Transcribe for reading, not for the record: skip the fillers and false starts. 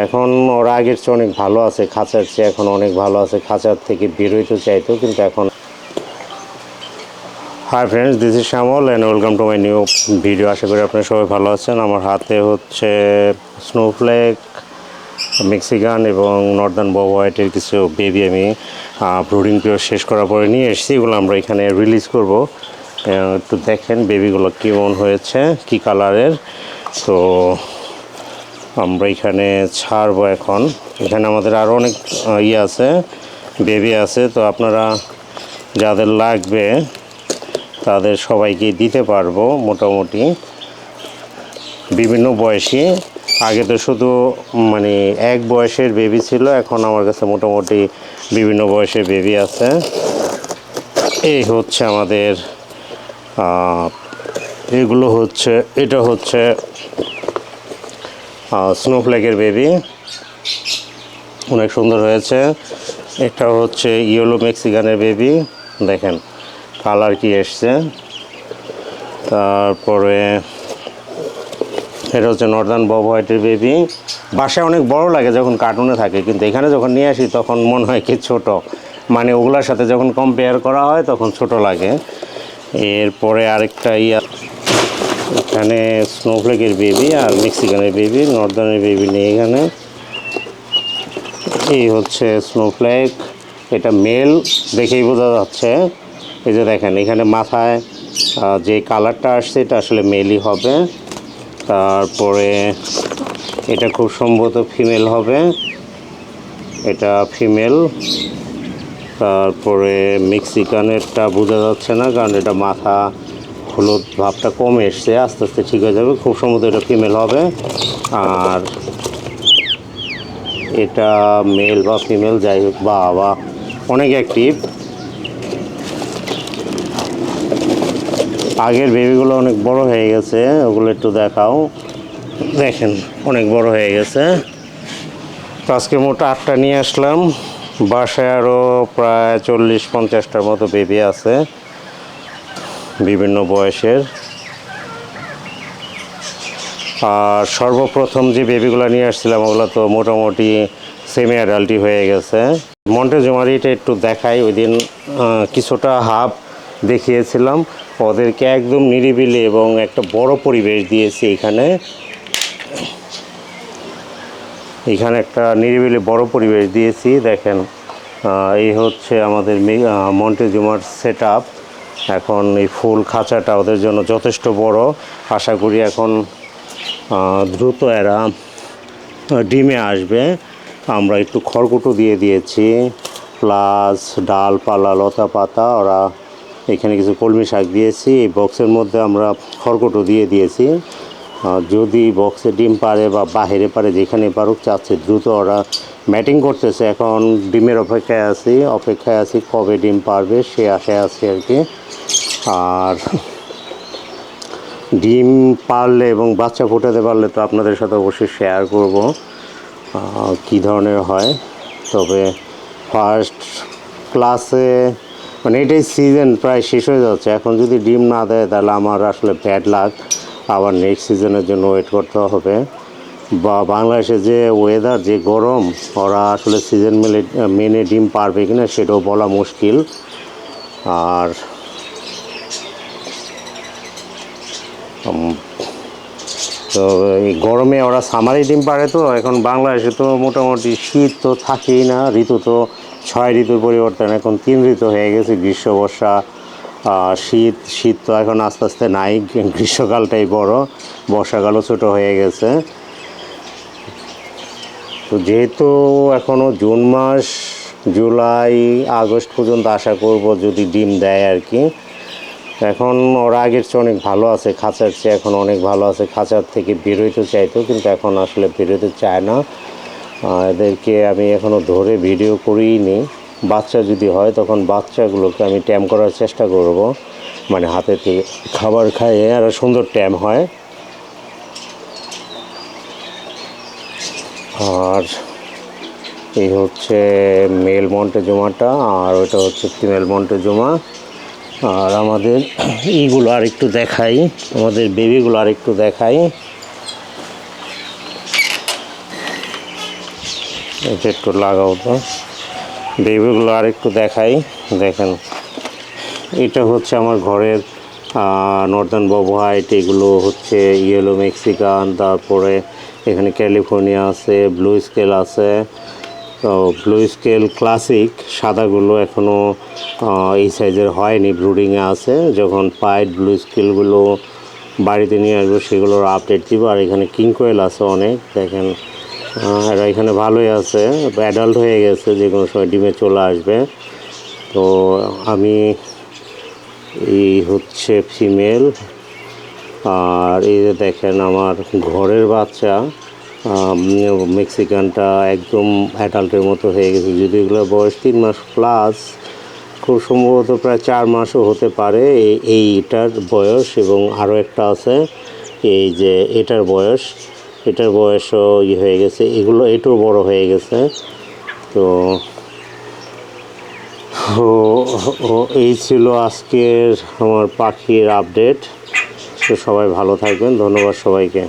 এখন ওরা আগের চেয়ে অনেক ভালো আছে, খাঁচার চেয়ে এখন অনেক ভালো আছে। খাঁচার থেকে বের হইতে চাইতো, কিন্তু এখন। Hi friends, this is Shyamal and welcome to my new video. আশা করি আপনারা সবাই ভালো আছেন। আমার হাতে হচ্ছে স্নোফ্লেক, মেক্সিকান এবং নর্দার্ন বব হোয়াইটের কিছু বেবি আমি ব্রুডিং পিরিয়ড শেষ করার পরে নিয়ে এসেছি। এগুলো আমরা এখানে রিলিজ করব। একটু দেখেন বেবিগুলো কেমন হয়েছে, কি কালারের। তো আমরা এখানে ছাড়বো এখন। এখানে আমাদের আরও অনেক আছে, বেবি আছে। তো আপনারা যাদের লাগবে তাদের সবাইকে দিতে পারবো মোটামুটি, বিভিন্ন বয়সী। আগে তো শুধু মানে এক বয়সের বেবি ছিল, এখন আমার কাছে মোটামুটি বিভিন্ন বয়সের বেবি আছে। এই হচ্ছে আমাদের এগুলো হচ্ছে, এটা হচ্ছে স্নোফ্লেকের বেবি, অনেক সুন্দর হয়েছে। এটা হচ্ছে ইয়েলো মেক্সিকানের বেবি, দেখেন কালার কি এসছে। তারপরে এটা হচ্ছে নর্দার্ন বব হোয়াইটের বেবি। বাসায় অনেক বড় লাগে যখন কার্টুনে থাকে, কিন্তু এখানে যখন নিয়ে আসি তখন মনে হয় কি ছোট, মানে ওগুলোর সাথে যখন কম্পেয়ার করা হয় তখন ছোট লাগে। এরপরে আরেকটা এখানে স্নোফ্লেকের বেবি আর মেক্সিকানের বেবি, নর্দার্নের বেবি নেই এখানে। এই হচ্ছে স্নোফ্লেক, এটা মেল দেখেই বোঝা যাচ্ছে। এই যে দেখেন এখানে মাথায় যে কালারটা আসছে এটা আসলে মেলই হবে। তারপরে এটা খুব সম্ভবত ফিমেল হবে, এটা ফিমেল। তারপরে মেক্সিকানেরটা বোঝা যাচ্ছে না, কারণ এটা মাথা হলুদ ভাবটা কমে এসছে, আস্তে আস্তে ঠিক হয়ে যাবে। খুব সম্ভবত এটা ফিমেল হবে। আর এটা মেল বা ফিমেল, যাই হোক। বা অনেক অ্যাক্টিভ। আগের বেবিগুলো অনেক বড় হয়ে গেছে, ওগুলো একটু দেখাও। দেখেন অনেক বড় হয়ে গেছে। তো আজকে মোট 8টা নিয়ে আসলাম। বাসায় আরও প্রায় 40-50টার মতো বেবি আছে, বিভিন্ন বয়সের। আর সর্বপ্রথম যে বেবিগুলো নিয়ে আসছিলাম ওগুলো তো মোটামুটি সেমি অ্যাডাল্টই হয়ে গেছে। মন্টেজুমারিটা একটু দেখাই। ওই দিন কিছুটা হাফ দেখিয়েছিলাম। ওদেরকে একদম নিরিবিলি এবং একটা বড় পরিবেশ দিয়েছি এখানে। একটা নিরিবিলি বড় পরিবেশ দিয়েছি। দেখেন এই হচ্ছে আমাদের মন্টেজুমার সেট আপ। এখন এই ফুল খাঁচাটা ওদের জন্য যথেষ্ট বড়। আশা করি এখন দ্রুত এরা ডিমে আসবে। আমরা একটু খড়কুটো দিয়ে দিয়েছি, প্লাস ডালপালা, লতা পাতা। ওরা এখানে কিছু কলমি শাক দিয়েছি। এই বক্সের মধ্যে আমরা খড়কুটো দিয়ে দিয়েছি। যদি বক্সে ডিম পারে বা বাহিরে পারে, যেখানে পারুক, চাচ্ছে দ্রুত। ওরা ম্যাটিং করতেছে, এখন ডিমের অপেক্ষায় আছি কবে ডিম পারবে সে আশায় আছি আর কি। আর ডিম পারলে এবং বাচ্চা ফোটাতে পারলে তো আপনাদের সাথে অবশ্যই শেয়ার করব কী ধরনের হয়। তবে ফার্স্ট ক্লাসে মানে এটাই সিজন প্রায় শেষ হয়ে যাচ্ছে, এখন যদি ডিম না দেয় তাহলে আমার আসলে ব্যাড লাক। আবার নেক্সট সিজনের জন্য ওয়েট করতে হবে। বা বাংলাদেশে যে ওয়েদার, যে গরম, ওরা আসলে সিজন মেনে ডিম পারবে কিনা সেটাও বলা মুশকিল। আর তো এই গরমে ওরা সামারে ডিম পারে। তো এখন বাংলাদেশে তো মোটামুটি শীত তো থাকেই না, ঋতু তো 6 ঋতুর পরিবর্তন, এখন 3 ঋতু হয়ে গেছে, গ্রীষ্ম, বর্ষা, শীত তো এখন আস্তে আস্তে নাই, গ্রীষ্মকালটাই বড়, বর্ষাকালও ছোটো হয়ে গেছে। তো যেহেতু এখনও জুন মাস, জুলাই আগস্ট পর্যন্ত আশা করব যদি ডিম দেয় আর কি। এখন ওরা আগের চেয়ে অনেক ভালো আছে, খাঁচার চেয়ে এখন অনেক ভালো আছে। খাঁচার থেকে বেরোইতে চাইতো, কিন্তু এখন আসলে বেরোতে চায় না। এদেরকে আমি এখনও ধরে ভিডিও করিনি। বাচ্চা যদি হয় তখন বাচ্চাগুলোকে আমি ট্যাম করার চেষ্টা করব, মানে হাতে থেকে খাবার খাইয়ে আরও সুন্দর ট্যাম হয়। আর এই হচ্ছে মেল মন্টেজুমাটা, আর ওইটা হচ্ছে ফিমেল মন্টেজুমা। আর আমাদের এইগুলো আরেকটু দেখাই, আমাদের বেবিগুলো আরেকটু দেখাই। এটা একটু লাগাও তো, বেবিগুলো আর একটু দেখাই। দেখেন, এটা হচ্ছে আমার ঘরের নর্দার্ন বব হোয়াইট, এগুলো হচ্ছে ইয়েলো মেক্সিকান, তারপরে এখানে ক্যালিফোর্নিয়া আছে, ব্লু স্কেল আছে। তো ব্লু স্কেল ক্লাসিক সাদাগুলো এখনও এই সাইজের হয়নি, ব্রুডিংয়ে আছে। যখন পাইড ব্লু স্কেলগুলো বাড়িতে নিয়ে আসবো সেগুলোর আপডেট দিব। আর এখানে কিং কোয়েল আছে অনেক, দেখেন এরা এখানে ভালোই আছে, অ্যাডাল্ট হয়ে গেছে, যে কোনো সময় ডিমে চলে আসবে। তো আমি এই হচ্ছে ফিমেল। আর এই যে দেখেন আমার ঘরের বাচ্চা মেক্সিকানটা একদম অ্যাডাল্টের মতো হয়ে গেছে, যদি এগুলোর বয়স 3 মাস প্লাস, খুব সম্ভবত প্রায় 4 মাসও হতে পারে এইটার বয়স। এবং আরও একটা আছে, এই যে এটার বয়সও হয়ে গেছে, এগুলো এটাও বড় হয়ে গেছে। তো এই ছিল আজকের আমার পাখির আপডেট। তো সবাই ভালো থাকবেন, ধন্যবাদ সবাইকে।